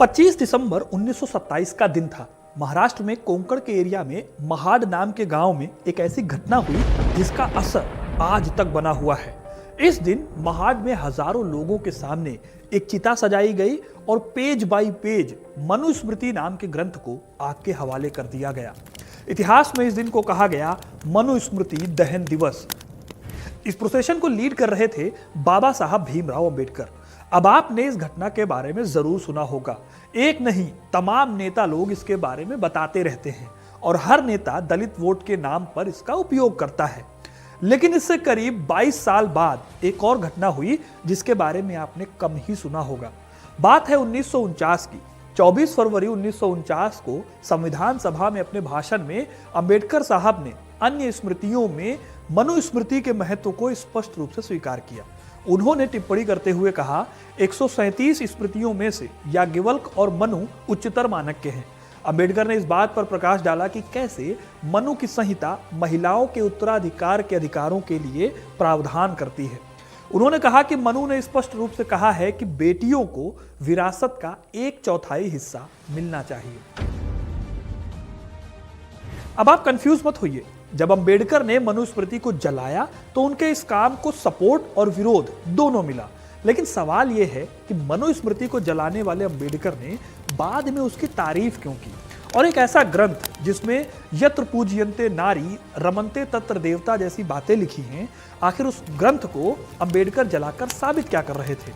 25 दिसंबर 1927 का दिन था। महाराष्ट्र में कोंकण के एरिया में महाड नाम के गांव में एक ऐसी घटना हुई जिसका असर आज तक बना हुआ है। इस दिन महाड में हजारों लोगों के सामने एक चिता सजाई गई और पेज बाई पेज मनुस्मृति नाम के ग्रंथ को आग के हवाले कर दिया गया। इतिहास में इस दिन को कहा गया मनुस्मृति दहन दिवस। इस प्रोसेशन को लीड कर रहे थे बाबा साहब भीमराव अंबेडकर। अब आपने इस घटना के बारे में जरूर सुना होगा। एक नहीं, तमाम नेता लोग इसके बारे में बताते रहते हैं और हर नेता दलित वोट के नाम पर इसका उपयोग करता है। लेकिन इससे करीब 22 साल बाद एक और घटना हुई जिसके बारे में आपने कम ही सुना होगा। बात है 1949 की। 24 फरवरी 1949 को संविधान सभा में अपने भाषण में अंबेडकर साहब ने अन्य स्मृतियों में मनुस्मृति के महत्व को स्पष्ट रूप से स्वीकार किया। उन्होंने टिप्पणी करते हुए कहा, 137 स्मृतियों में से याज्ञवल्क्य और मनु उच्चतर मानक के हैं। अंबेडकर ने इस बात पर प्रकाश डाला कि कैसे मनु की संहिता महिलाओं के उत्तराधिकार के अधिकारों के लिए प्रावधान करती है। उन्होंने कहा कि मनु ने स्पष्ट रूप से कहा है कि बेटियों को विरासत का 1/4 हिस्सा मिलना चाहिए। अब आप कंफ्यूज मत होइए। जब अंबेडकर ने मनुस्मृति को जलाया तो उनके इस काम को सपोर्ट और विरोध दोनों मिला। लेकिन सवाल यह है कि मनुस्मृति को जलाने वाले अंबेडकर ने बाद में उसकी तारीफ क्यों की, और एक ऐसा ग्रंथ जिसमें यत्र पूज्यन्ते नारी रमन्ते तत्र देवता जैसी बातें लिखी हैं, आखिर उस ग्रंथ को अंबेडकर जलाकर साबित क्या कर रहे थे,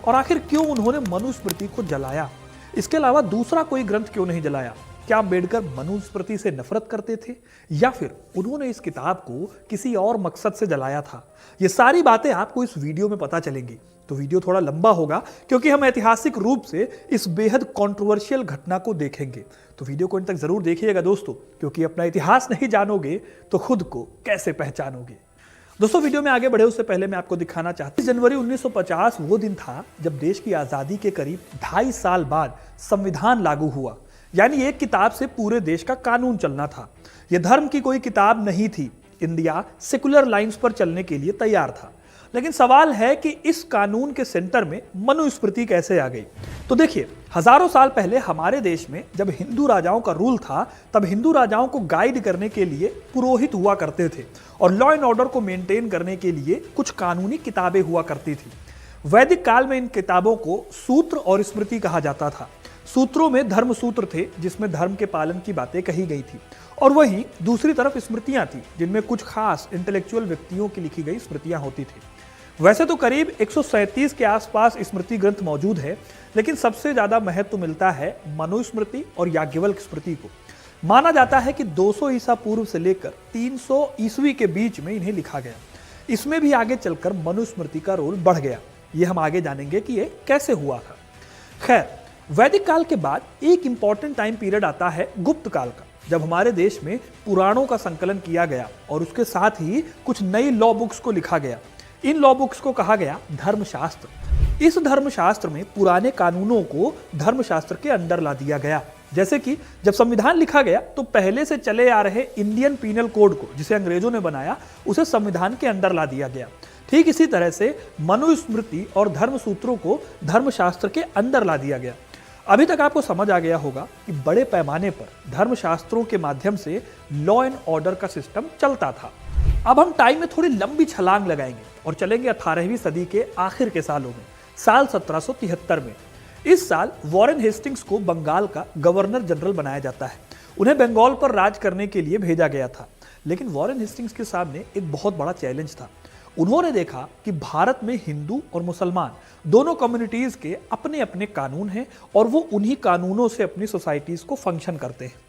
और आखिर क्यों उन्होंने मनुस्मृति को जलाया? इसके अलावा दूसरा कोई ग्रंथ क्यों नहीं जलाया? क्या अंबेडकर मनुस्मृति से नफरत करते थे या फिर उन्होंने इस किताब को किसी और मकसद से जलाया था? ये सारी बातें आपको इस वीडियो में पता चलेंगी। तो वीडियो थोड़ा लंबा होगा क्योंकि हम ऐतिहासिक रूप से इस बेहद कंट्रोवर्शियल घटना को देखेंगे। तो वीडियो को अंत तक जरूर देखिएगा दोस्तों, क्योंकि अपना इतिहास नहीं जानोगे तो खुद को कैसे पहचानोगे। दोस्तों, वीडियो में आगे बढ़े उससे पहले मैं आपको दिखाना चाहता हूं, जनवरी 1950 वो दिन था जब देश की आजादी के करीब 2.5 साल बाद संविधान लागू हुआ। यानी एक किताब से पूरे देश का कानून चलना था। यह धर्म की कोई किताब नहीं थी। इंडिया सेकुलर लाइंस पर चलने के लिए तैयार था। लेकिन सवाल है कि इस कानून के सेंटर में मनुस्मृति कैसे आ गई? तो देखिए, हजारों साल पहले हमारे देश में जब हिंदू राजाओं का रूल था, तब हिंदू राजाओं को गाइड करने के लिए पुरोहित हुआ करते थे और लॉ एंड ऑर्डर को मेंटेन करने के लिए कुछ कानूनी किताबें हुआ करती थी। वैदिक काल में इन किताबों को सूत्र और स्मृति कहा जाता था। सूत्रों में धर्म सूत्र थे जिसमें धर्म के पालन की बातें कही गई थी, और वहीं दूसरी तरफ स्मृतियां थी जिनमें कुछ खास इंटेलेक्चुअल व्यक्तियों की लिखी गई स्मृतियां होती थी। वैसे तो करीब 137 के आसपास स्मृति ग्रंथ मौजूद है, लेकिन सबसे ज्यादा महत्व मिलता है मनुस्मृति और याज्ञवल्क्य स्मृति को। माना जाता है कि 200 ईसा पूर्व से लेकर 300 ईस्वी के बीच में इन्हें लिखा गया। इसमें भी आगे चलकर मनुस्मृति का रोल बढ़ गया। ये हम आगे जानेंगे कि ये कैसे हुआ था। खैर, वैदिक काल के बाद एक इंपॉर्टेंट टाइम पीरियड आता है गुप्त काल का, जब हमारे देश में पुराणों का संकलन किया गया और उसके साथ ही कुछ नई लॉ बुक्स को लिखा गया। इन लॉ बुक्स को कहा गया धर्मशास्त्र। इस धर्मशास्त्र में पुराने कानूनों को धर्मशास्त्र के अंडर ला दिया गया। जैसे कि जब संविधान लिखा गया तो पहले से चले आ रहे इंडियन पीनल कोड को, जिसे अंग्रेजों ने बनाया, उसे संविधान के अंडर ला दिया गया। ठीक इसी तरह से मनुस्मृति और धर्म सूत्रों को धर्मशास्त्र के अंदर ला दिया गया। अभी तक आपको समझ आ गया होगा कि बड़े पैमाने पर धर्मशास्त्रों के माध्यम से लॉ एंड ऑर्डर का सिस्टम चलता था। अब हम टाइम में थोड़ी लंबी छलांग लगाएंगे और चलेंगे 18वीं सदी के आखिर के सालों में, साल 1773 में। इस साल वॉरेन हेस्टिंग्स को बंगाल का गवर्नर जनरल बनाया जाता है। उन्हें बंगाल पर राज करने के लिए भेजा गया था। लेकिन वॉरेन हेस्टिंग्स के सामने एक बहुत बड़ा चैलेंज था। उन्होंने देखा कि भारत में हिंदू और मुसलमान दोनों कम्युनिटीज के अपने अपने कानून हैं और वो उन्हीं कानूनों से अपनी सोसाइटीज को फंक्शन करते हैं।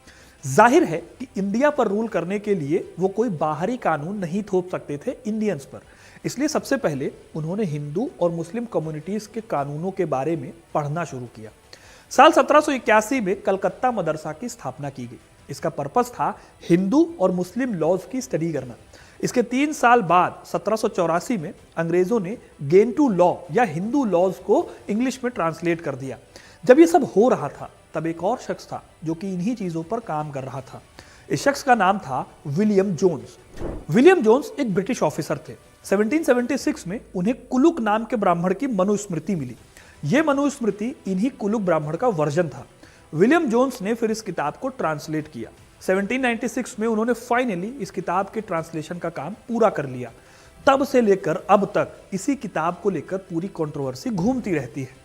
जाहिर है कि इंडिया पर रूल करने के लिए वो कोई बाहरी कानून नहीं थोप सकते थे इंडियंस पर। इसलिए सबसे पहले उन्होंने हिंदू और मुस्लिम कम्युनिटीज के कानूनों के बारे में पढ़ना शुरू किया। साल 1781 में कलकत्ता मदरसा की स्थापना की गई। इसका पर्पस था हिंदू और मुस्लिम लॉज की स्टडी करना। इसके 3 साल बाद 1784 में अंग्रेजों ने गेंटू लॉ या हिंदू लॉज को इंग्लिश में ट्रांसलेट कर दिया। जब ये सब हो रहा था तब एक और शख्स था जो कि इन्हीं चीजों पर काम कर रहा था। इस शख्स का नाम था विलियम जोन्स। विलियम जोन्स एक ब्रिटिश ऑफिसर थे। 1776 में उन्हें कुलुक नाम के ब्राह्मण की मनुस्मृति मिली। यह मनुस्मृति इन्हीं कुलुक ब्राह्मण का वर्जन था। विलियम जोन्स ने फिर इस किताब को ट्रांसलेट किया। 1796 में उन्होंने फाइनली इस किताब के ट्रांसलेशन का काम पूरा कर लिया। तब से लेकर अब तक इसी किताब को लेकर पूरी कंट्रोवर्सी घूमती रहती है।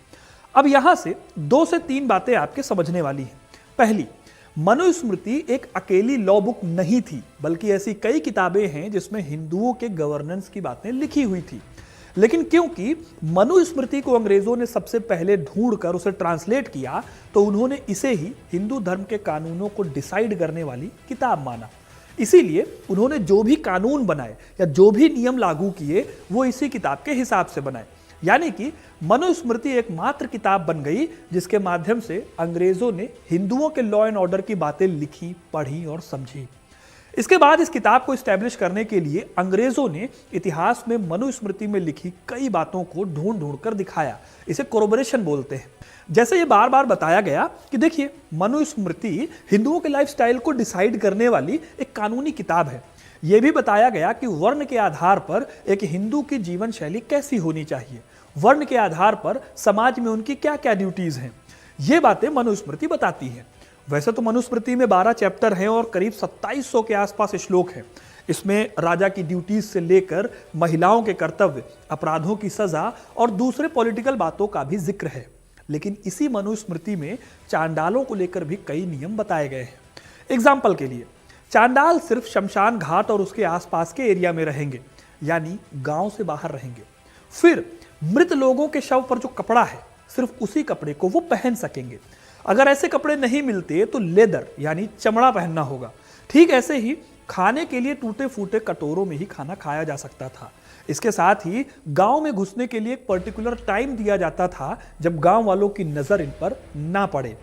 अब यहां से 2 से 3 बातें आपके समझने वाली हैं। पहली, मनुस्मृति एक अकेली लॉ बुक नहीं थी, बल्कि ऐसी कई किताबें हैं जिसमें हिंदुओं के गवर्नेंस की बातें लिखी हुई थी। लेकिन क्योंकि मनुस्मृति को अंग्रेजों ने सबसे पहले ढूंढकर उसे ट्रांसलेट किया, तो उन्होंने इसे ही हिंदू धर्म के कानूनों को डिसाइड करने वाली किताब माना। इसीलिए उन्होंने जो भी कानून बनाए या जो भी नियम लागू किए, वो इसी किताब के हिसाब से बनाए। यानी कि मनुस्मृति एकमात्र किताब बन गई जिसके माध्यम से अंग्रेजों ने हिंदुओं के लॉ एंड ऑर्डर की बातें लिखी, पढ़ी और समझी। इसके बाद इस किताब को स्टैब्लिश करने के लिए अंग्रेजों ने इतिहास में मनुस्मृति में लिखी कई बातों को ढूंढ ढूंढ कर दिखाया। इसे कोरोबोरेशन बोलते हैं। जैसे ये बार बार बताया गया कि देखिए, मनुस्मृति हिंदुओं के लाइफस्टाइल को डिसाइड करने वाली एक कानूनी किताब है। यह भी बताया गया कि वर्ण के आधार पर एक हिंदू की जीवन शैली कैसी होनी चाहिए, वर्ण के आधार पर समाज में उनकी क्या क्या ड्यूटीज हैं, ये बातें मनुस्मृति बताती है। वैसे तो मनुस्मृति में 12 चैप्टर हैं और करीब 2700 के आसपास श्लोक हैं। इसमें राजा की ड्यूटीज से लेकर महिलाओं के कर्तव्य, अपराधों की सजा और दूसरे पॉलिटिकल बातों का भी जिक्र है। लेकिन इसी मनुस्मृति में चांडालों को लेकर भी कई नियम बताए गए हैं। एग्जाम्पल के लिए, चांडाल सिर्फ शमशान घाट और उसके आसपास के एरिया में रहेंगे, यानी गांव से बाहर रहेंगे। फिर मृत लोगों के शव पर जो कपड़ा है, सिर्फ उसी कपड़े को वो पहन सकेंगे। अगर ऐसे कपड़े नहीं मिलते तो लेदर यानी चमड़ा पहनना होगा। ठीक ऐसे ही खाने के लिए टूटे फूटे कटोरों में ही खाना खाया जा सकता था। इसके साथ ही गांव में घुसने के लिए एक पर्टिकुलर टाइम दिया जाता था जब गांव वालों की नजर इन पर ना पड़े।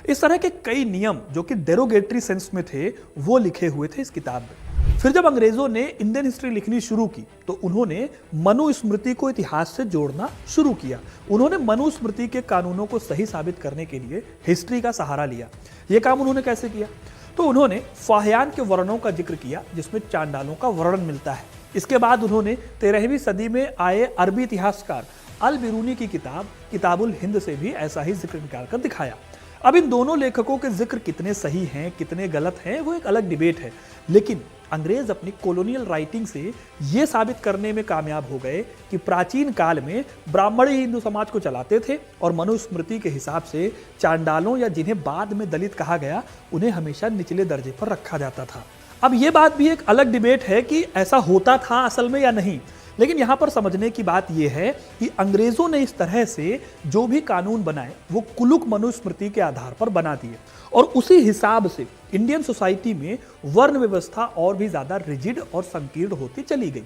इस तरह के कई नियम जो कि डेरोगेटरी सेंस में थे, वो लिखे हुए थे इस किताब में। फिर जब अंग्रेजों ने इंडियन हिस्ट्री लिखनी शुरू की तो उन्होंने मनुस्मृति को इतिहास से जोड़ना शुरू किया। उन्होंने मनुस्मृति के कानूनों को सही साबित करने के लिए हिस्ट्री का सहारा लिया। यह काम उन्होंने कैसे किया? तो उन्होंने फाहियान के वर्णों का जिक्र किया जिसमें चांडालों का वर्णन मिलता है। इसके बाद उन्होंने 13वीं सदी में आए अरबी इतिहासकार अल बिरूनी की किताब किताबुल हिंद से भी ऐसा ही जिक्र निकालकर दिखाया। अब इन दोनों लेखकों के जिक्र कितने सही हैं, कितने गलत हैं, वो एक अलग डिबेट है। लेकिन अंग्रेज अपनी कॉलोनियल राइटिंग से ये साबित करने में कामयाब हो गए कि प्राचीन काल में ब्राह्मण ही हिंदू समाज को चलाते थे और मनुस्मृति के हिसाब से चांडालों या जिन्हें बाद में दलित कहा गया, उन्हें हमेशा निचले दर्जे पर रखा जाता था। अब ये बात भी एक अलग डिबेट है कि ऐसा होता था असल में या नहीं। लेकिन यहाँ पर समझने की बात यह है कि अंग्रेजों ने इस तरह से जो भी कानून बनाए वो कुलुक मनुस्मृति के आधार पर बना दिए और उसी हिसाब से इंडियन सोसाइटी में वर्ण व्यवस्था और भी ज्यादा रिजिड और संकीर्ण होती चली गई।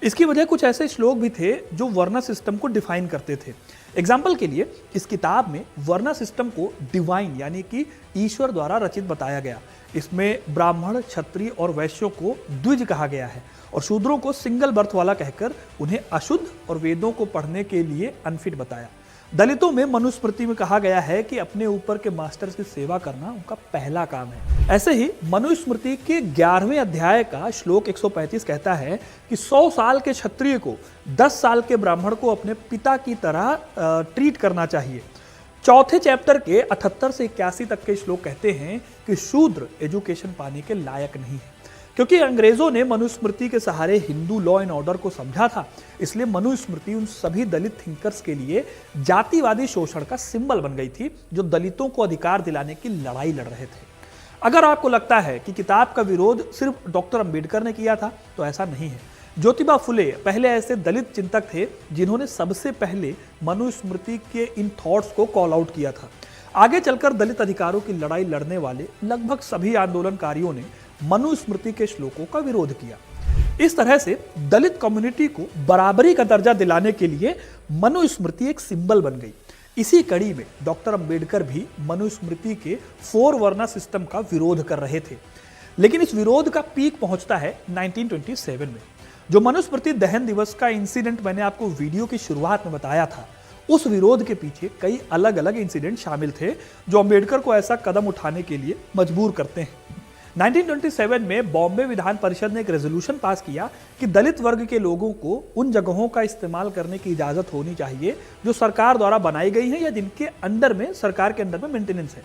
इसकी वजह कुछ ऐसे श्लोक भी थे जो वर्ना सिस्टम को डिफाइन करते थे। एग्जाम्पल के लिए, इस किताब में वर्ना सिस्टम को डिवाइन यानी कि ईश्वर द्वारा रचित बताया गया। इसमें ब्राह्मण, क्षत्रिय और वैश्यों को द्विज कहा गया है और शूद्रों को सिंगल बर्थ वाला कहकर उन्हें अशुद्ध और वेदों को पढ़ने के लिए अनफिट बताया। दलितों में मनुस्मृति में कहा गया है कि अपने ऊपर के मास्टर की सेवा करना उनका पहला काम है। ऐसे ही मनुस्मृति के 11वें अध्याय का श्लोक 135 कहता है कि 100 साल के क्षत्रिय को 10 साल के ब्राह्मण को अपने पिता की तरह ट्रीट करना चाहिए। चौथे चैप्टर के 78 से 81 तक के श्लोक कहते हैं कि शूद्र एजुकेशन पाने के लायक नहीं है। क्योंकि अंग्रेजों ने मनुस्मृति के सहारे हिंदू लॉ एंड ऑर्डर को समझा था, इसलिए मनुस्मृति उन सभी दलित थिंकर्स के लिए जातिवादी शोषण का सिंबल बन गई थी जो दलितों को अधिकार दिलाने की लड़ाई लड़ रहे थे। अगर आपको लगता है कि किताब का विरोध सिर्फ डॉक्टर अंबेडकर ने किया था, तो ऐसा नहीं है। ज्योतिबा फुले पहले ऐसे दलित चिंतक थे जिन्होंने सबसे पहले मनुस्मृति के इन थॉट्स को कॉल आउट किया था। आगे चलकर दलित अधिकारों की लड़ाई लड़ने वाले लगभग सभी आंदोलनकारियों ने मनुस्मृति के श्लोकों का विरोध किया। इस तरह से दलित कम्युनिटी को बराबरी का दर्जा दिलाने के लिए मनुस्मृति एक सिंबल बन गई। इसी कड़ी में डॉक्टर अंबेडकर भी मनुस्मृति के 4 वर्ना सिस्टम का विरोध कर रहे थे। लेकिन इस विरोध का पीक पहुंचता है 1927 में। जो मनुस्मृति दहन दिवस का इंसिडेंट मैंने आपको वीडियो की शुरुआत में बताया था, उस विरोध के पीछे कई अलग अलग इंसिडेंट शामिल थे जो अंबेडकर को ऐसा कदम उठाने के लिए मजबूर करते हैं। 1927 में बॉम्बे विधान परिषद ने एक रेजोल्यूशन पास किया कि दलित वर्ग के लोगों को उन जगहों का इस्तेमाल करने की इजाजत होनी चाहिए जो सरकार द्वारा बनाई गई है या जिनके अंडर में, सरकार के अंडर में मेंटेनेंस है।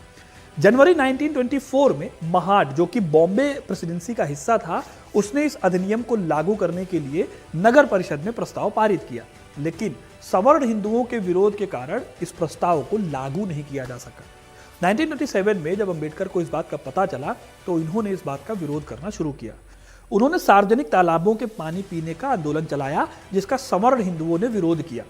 जनवरी 1924 में महाड, जो कि बॉम्बे प्रेसिडेंसी का हिस्सा था, उसने इस अधिनियम को लागू करने के लिए नगर परिषद में प्रस्ताव पारित किया, लेकिन सवर्ण हिंदुओं के विरोध के कारण इस प्रस्ताव को लागू नहीं किया जा सका। 1927 में जब अंबेडकर को इस बात का पता चला तो इन्होंने इस बात का विरोध करना शुरू किया। उन्होंने सार्वजनिक तालाबों के पानी पीने का आंदोलन चलाया, जिसका सवर्ण हिंदुओं ने विरोध किया।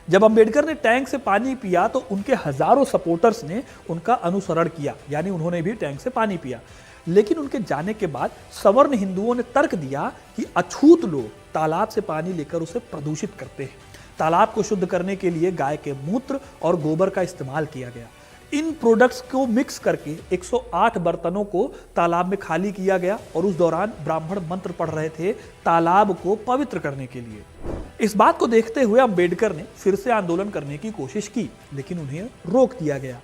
जब अंबेडकर ने टैंक से पानी पिया तो उनके हजारों सपोर्टर्स ने उनका अनुसरण किया, यानी उन्होंने भी टैंक से पानी पिया। लेकिन उनके जाने के बाद सवर्ण हिंदुओं ने तर्क दिया कि अछूत लोग तालाब से पानी लेकर उसे प्रदूषित करते हैं। तालाब को शुद्ध करने के लिए गाय के मूत्र और गोबर का इस्तेमाल किया गया। इन प्रोडक्ट्स को मिक्स करके 108 बर्तनों को तालाब में खाली किया गया और उस दौरान ब्राह्मण मंत्र पढ़ रहे थे तालाब को पवित्र करने के लिए। इस बात को देखते हुए अंबेडकर ने फिर से आंदोलन करने की कोशिश की, लेकिन उन्हें रोक दिया गया।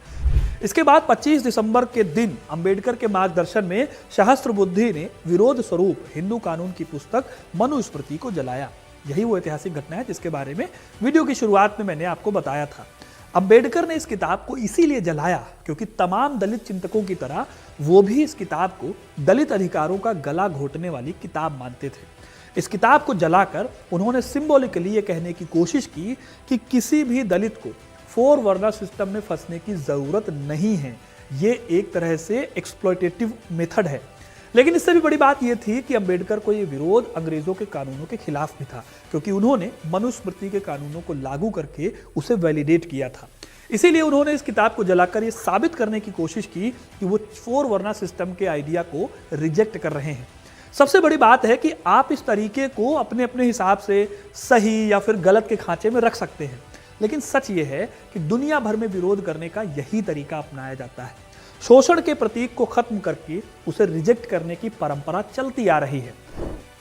इसके बाद 25 दिसंबर के दिन अंबेडकर के मार्गदर्शन में सहस्त्रबुद्धि ने विरोध स्वरूप हिंदू कानून की पुस्तक मनुस्मृति को जलाया। यही वो ऐतिहासिक घटना है जिसके बारे में वीडियो की शुरुआत में मैंने आपको बताया था। अंबेडकर ने इस किताब को इसीलिए जलाया क्योंकि तमाम दलित चिंतकों की तरह वो भी इस किताब को दलित अधिकारों का गला घोटने वाली किताब मानते थे। इस किताब को जलाकर उन्होंने सिंबॉलिकली ये कहने की कोशिश की कि किसी भी दलित को 4 वर्ना सिस्टम में फंसने की जरूरत नहीं है। ये एक तरह से एक्सप्लॉयटेटिव मेथड है। लेकिन इससे भी बड़ी बात यह थी कि अंबेडकर को यह विरोध अंग्रेजों के कानूनों के खिलाफ भी था, क्योंकि उन्होंने मनुस्मृति के कानूनों को लागू करके उसे वैलिडेट किया था। इसीलिए उन्होंने इस किताब को जलाकर यह साबित करने की कोशिश की कि वो 4 वर्ना सिस्टम के आइडिया को रिजेक्ट कर रहे हैं। सबसे बड़ी बात है कि आप इस तरीके को अपने अपने हिसाब से सही या फिर गलत के खांचे में रख सकते हैं, लेकिन सच ये है कि दुनिया भर में विरोध करने का यही तरीका अपनाया जाता है। शोषण के प्रतीक को खत्म करके उसे रिजेक्ट करने की परंपरा चलती आ रही है।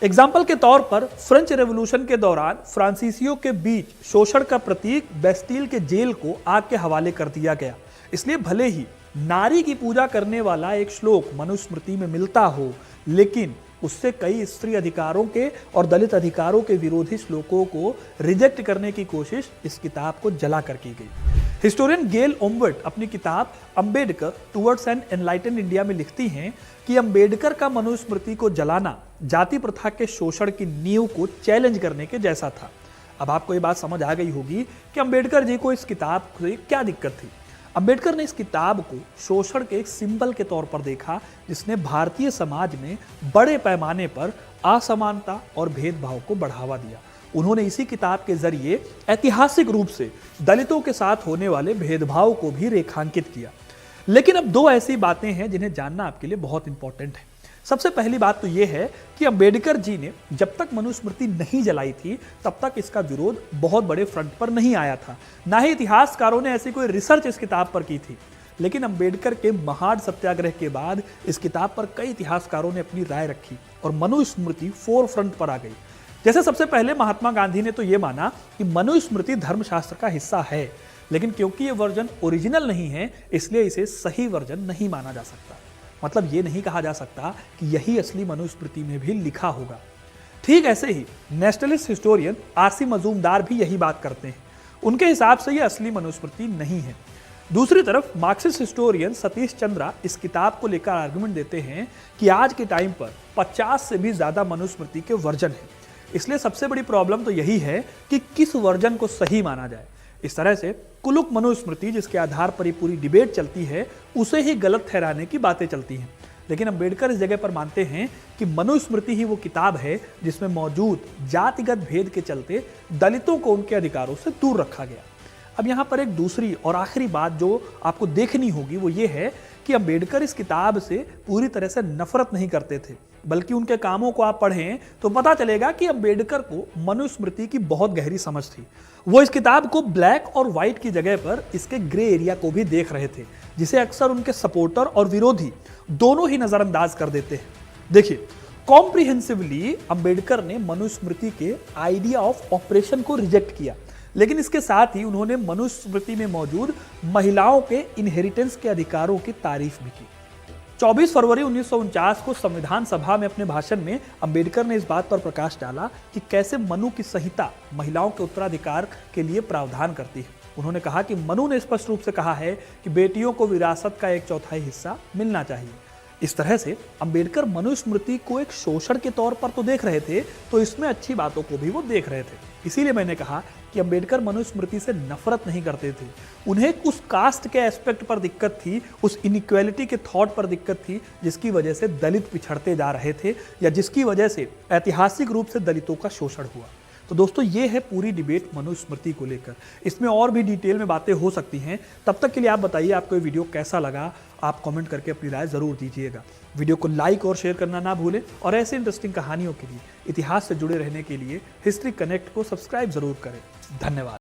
एग्जाम्पल के तौर पर फ्रेंच रेवोल्यूशन के दौरान फ्रांसीसियों के बीच शोषण का प्रतीक बेस्टील के जेल को आग के हवाले कर दिया गया। इसलिए भले ही नारी की पूजा करने वाला एक श्लोक मनुस्मृति में मिलता हो, लेकिन उससे कई स्त्री अधिकारों के और दलित अधिकारों के विरोधी श्लोकों को रिजेक्ट करने की कोशिश इस किताब को जलाकर की गई। हिस्टोरियन गेल ओम्वेट अपनी किताब Ambedkar towards an enlightened India में लिखती हैं कि अंबेडकर का मनुस्मृति को जलाना जाति प्रथा के शोषण की नींव को चैलेंज करने के जैसा था। अब आपको ये बात समझ आ गई होगी कि अंबेडकर जी को इस किताब से क्या दिक्कत थी। अंबेडकर ने इस किताब को शोषण के एक सिंबल के तौर पर देखा, जिसने भारतीय समाज में बड़े पैमाने पर असमानता और भेदभाव को बढ़ावा दिया। उन्होंने इसी किताब के जरिए ऐतिहासिक रूप से दलितों के साथ होने वाले भेदभाव को भी रेखांकित किया। लेकिन अब 2 ऐसी बातें हैं जिन्हें जानना आपके लिए बहुत इंपॉर्टेंट है। सबसे पहली बात तो यह है कि अंबेडकर जी ने जब तक मनुस्मृति नहीं जलाई थी तब तक इसका विरोध बहुत बड़े फ्रंट पर नहीं आया था। ना ही इतिहासकारों ने ऐसी कोई रिसर्च इस किताब पर की थी। लेकिन अंबेडकर के महाड सत्याग्रह के बाद इस किताब पर कई इतिहासकारों ने अपनी राय रखी और मनुस्मृति फोर फ्रंट पर आ गई। जैसे सबसे पहले महात्मा गांधी ने तो यह माना कि मनुस्मृति धर्मशास्त्र का हिस्सा है, लेकिन क्योंकि यह वर्जन ओरिजिनल नहीं है इसलिए इसे सही वर्जन नहीं माना जा सकता। मतलब ये नहीं कहा जा सकता कि यही असली मनुस्मृति में भी लिखा होगा। ठीक ऐसे ही नेशनलिस्ट हिस्टोरियन आरसी मजूमदार भी यही बात करते हैं। उनके हिसाब से यह असली मनुस्मृति नहीं है। दूसरी तरफ मार्क्सिस्ट हिस्टोरियन सतीश चंद्रा इस किताब को लेकर आर्गुमेंट देते हैं कि आज के टाइम पर 50 से भी ज्यादा मनुस्मृति के वर्जन हैं। इसलिए सबसे बड़ी प्रॉब्लम तो यही है कि किस वर्जन को सही माना जाए। इस तरह से कुलुक मनुस्मृति जिसके आधार पर ये पूरी डिबेट चलती है उसे ही गलत ठहराने की बातें चलती हैं। लेकिन अंबेडकर इस जगह पर मानते हैं कि मनुस्मृति ही वो किताब है जिसमें मौजूद जातिगत भेद के चलते दलितों को उनके अधिकारों से दूर रखा गया। अब यहाँ पर एक दूसरी और आखिरी बात जो आपको देखनी होगी वो ये है कि अंबेडकर इस किताब से पूरी तरह से नफरत नहीं करते थे, बल्कि उनके कामों को आप पढ़ें तो पता चलेगा कि अंबेडकर को मनुस्मृति की बहुत गहरी समझ थी। वो इस किताब को ब्लैक और व्हाइट की जगह पर इसके ग्रे एरिया को भी देख रहे थे, जिसे अक्सर उनके सपोर्टर और विरोधी दोनों ही नजरअंदाज कर देते हैं। देखिए, कॉम्प्रिहेंसिवली अंबेडकर ने मनुस्मृति के आइडिया ऑफ ऑपरेशन को रिजेक्ट किया, लेकिन इसके साथ ही उन्होंने मनुस्मृति में मौजूद महिलाओं के इनहेरिटेंस के अधिकारों की तारीफ भी की। 24 फरवरी 1949 को संविधान सभा में अपने भाषण में अंबेडकर ने इस बात पर प्रकाश डाला कि कैसे मनु की संहिता महिलाओं के उत्तराधिकार के लिए प्रावधान करती है। उन्होंने कहा कि मनु ने स्पष्ट रूप से कहा है कि बेटियों को विरासत का 1/4 हिस्सा मिलना चाहिए। इस तरह से अंबेडकर मनुस्मृति को एक शोषण के तौर पर तो देख रहे थे, तो इसमें अच्छी बातों को भी वो देख रहे थे। इसीलिए मैंने कहा कि अंबेडकर मनुस्मृति से नफरत नहीं करते थे। उन्हें उस कास्ट के एस्पेक्ट पर दिक्कत थी, उस इनइक्वालिटी के थॉट पर दिक्कत थी, जिसकी वजह से दलित पिछड़ते जा रहे थे या जिसकी वजह से ऐतिहासिक रूप से दलितों का शोषण हुआ। तो दोस्तों, ये है पूरी डिबेट मनुस्मृति को लेकर। इसमें और भी डिटेल में बातें हो सकती हैं। तब तक के लिए आप बताइए आपको ये वीडियो कैसा लगा। आप कमेंट करके अपनी राय ज़रूर दीजिएगा। वीडियो को लाइक और शेयर करना ना भूलें और ऐसे इंटरेस्टिंग कहानियों के लिए, इतिहास से जुड़े रहने के लिए हिस्ट्री कनेक्ट को सब्सक्राइब ज़रूर करें। धन्यवाद।